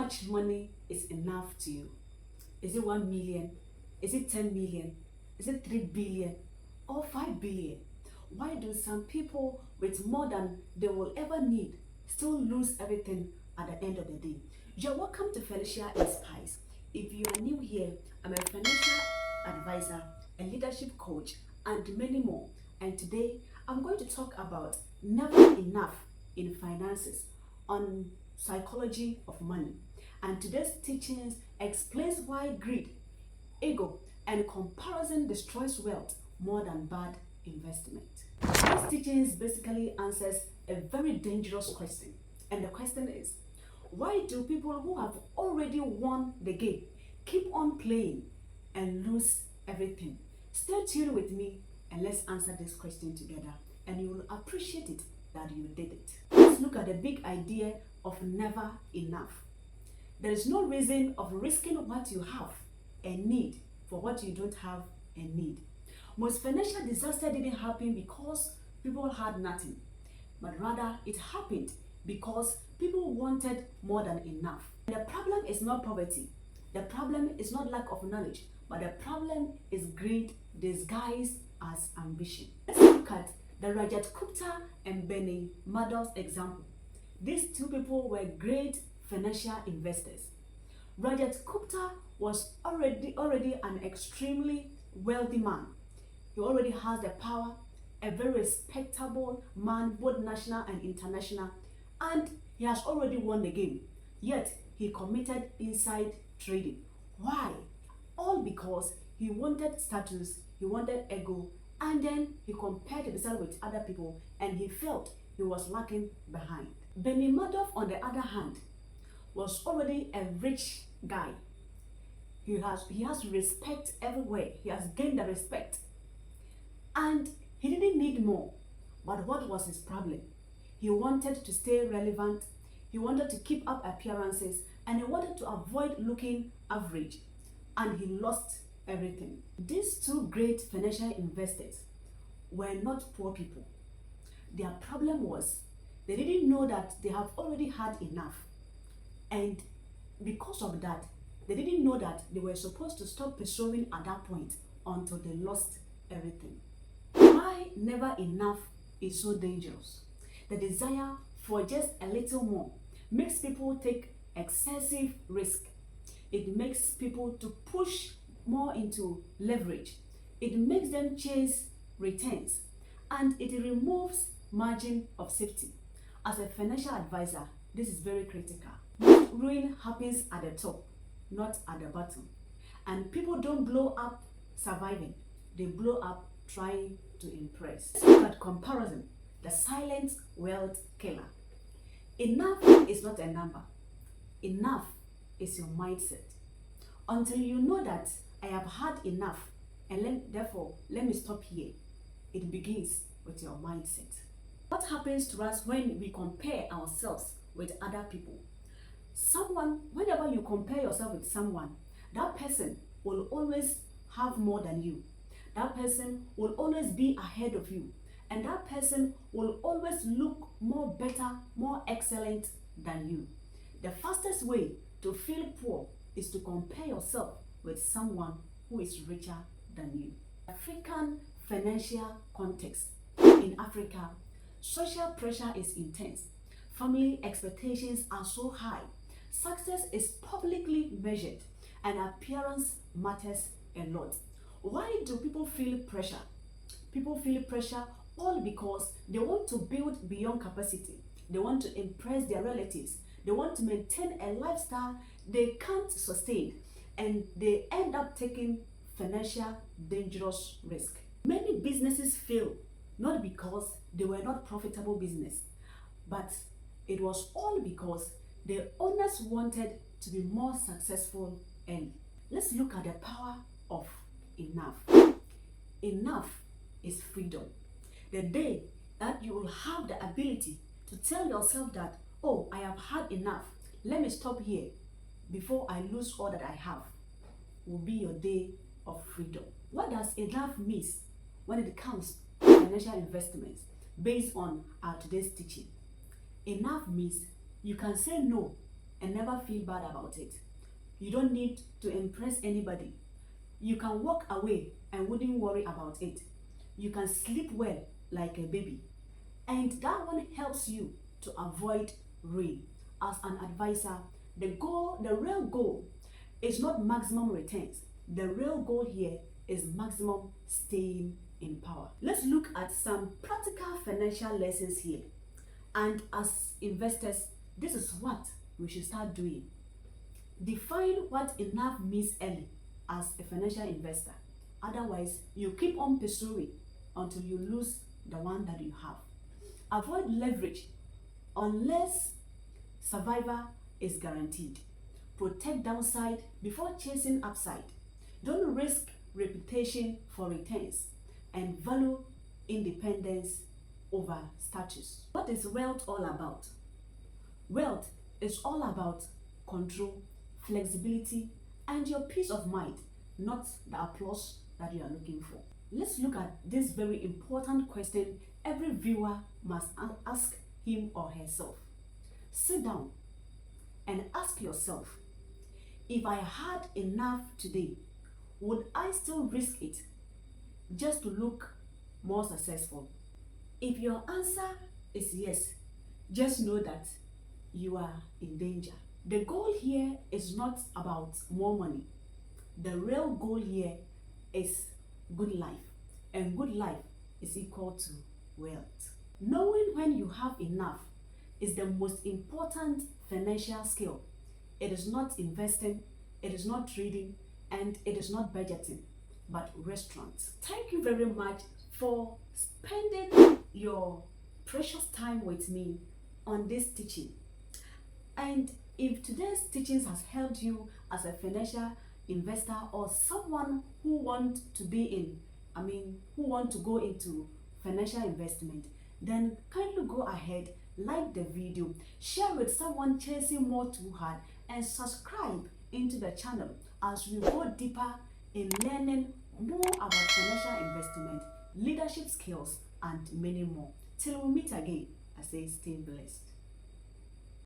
much money is enough to you? Is it 1 million? Is it 10 million? Is it 3 billion or 5 billion? Why do some people with more than they will ever need still lose everything at the end of the day? You're welcome to Felicia Inspires. If you are new here, I'm a financial advisor, a leadership coach, and many more. And today, I'm going to talk about never enough in finances, on psychology of money. And today's teachings explains why greed, ego, and comparison destroys wealth more than bad investment. This teachings basically answers a very dangerous question. And the question is, why do people who have already won the game keep on playing and lose everything? Stay tuned with me and let's answer this question together, and you will appreciate it that you did it. Let's look at the big idea of never enough. There is no reason of risking what you have and need for what you don't have and need. Most financial disaster didn't happen because people had nothing, but rather it happened because people wanted more than enough. And the problem is not poverty. The problem is not lack of knowledge, but the problem is greed disguised as ambition. Let's look at the Rajat Gupta and Benny Madoff's example. These two people were great financial investors. Rajat Gupta was already an extremely wealthy man. He already has the power, a very respectable man, both national and international, and he has already won the game. Yet he committed inside trading. Why? All because he wanted status, he wanted ego, and then he compared himself with other people and he felt he was lacking behind. Benny Madoff, on the other hand, was already a rich guy. He has respect everywhere. He has gained the respect. And he didn't need more. But what was his problem? He wanted to stay relevant. He wanted to keep up appearances, and he wanted to avoid looking average. And he lost everything. These two great financial investors were not poor people. Their problem was they didn't know that they have already had enough. And because of that, they didn't know that they were supposed to stop pursuing at that point until they lost everything. Why never enough is so dangerous? The desire for just a little more makes people take excessive risk. It makes people to push more into leverage. It makes them chase returns, and it removes margin of safety. As a financial advisor, this is very critical. Ruin happens at the top, not at the bottom. And people don't blow up surviving, they blow up trying to impress. Let's look at comparison, the silent wealth killer. Enough is not a number. Enough is your mindset. Until you know that I have had enough, and therefore let me stop here, it begins with your mindset. What happens to us when we compare ourselves with other people? Whenever you compare yourself with someone, that person will always have more than you. That person will always be ahead of you. And that person will always look more better, more excellent than you. The fastest way to feel poor is to compare yourself with someone who is richer than you. African financial context. In Africa, social pressure is intense. Family expectations are so high. Success is publicly measured, and appearance matters a lot. Why do people feel pressure? People feel pressure all because they want to build beyond capacity. They want to impress their relatives. They want to maintain a lifestyle they can't sustain, and they end up taking financial dangerous risk. Many businesses fail not because they were not profitable business, but it was all because the owners wanted to be more successful early. Let's look at the power of enough. Enough is freedom. The day that you will have the ability to tell yourself that, oh, I have had enough, let me stop here before I lose all that I have, will be your day of freedom. What does enough mean when it comes to financial investments based on our today's teaching? Enough means you can say no and never feel bad about it. You don't need to impress anybody. You can walk away and wouldn't worry about it. You can sleep well like a baby. And that one helps you to avoid rain. As an advisor, the real goal is not maximum returns. The real goal here is maximum staying in power. Let's look at some practical financial lessons here. And as investors, this is what we should start doing. Define what enough means early as a financial investor. Otherwise, you keep on pursuing until you lose the one that you have. Avoid leverage unless survival is guaranteed. Protect downside before chasing upside. Don't risk reputation for returns, and value independence over status. What is wealth all about? Wealth is all about control, flexibility, and your peace of mind, not the applause that you are looking for. Let's look at this very important question every viewer must ask him or herself. Sit down and ask yourself, if I had enough today, would I still risk it just to look more successful? If your answer is yes, just know that you are in danger. The goal here is not about more money. The real goal here is good life, and good life is equal to wealth. Knowing when you have enough is the most important financial skill. It is not investing, it is not trading, and it is not budgeting, but restaurants. Thank you very much for spending your precious time with me on this teaching. And if today's teachings has helped you as a financial investor or someone who want to go into financial investment, then kindly go ahead, like the video, share with someone chasing more too hard, and subscribe into the channel as we go deeper in learning more about financial investment, leadership skills, and many more. Till we meet again, I say stay blessed.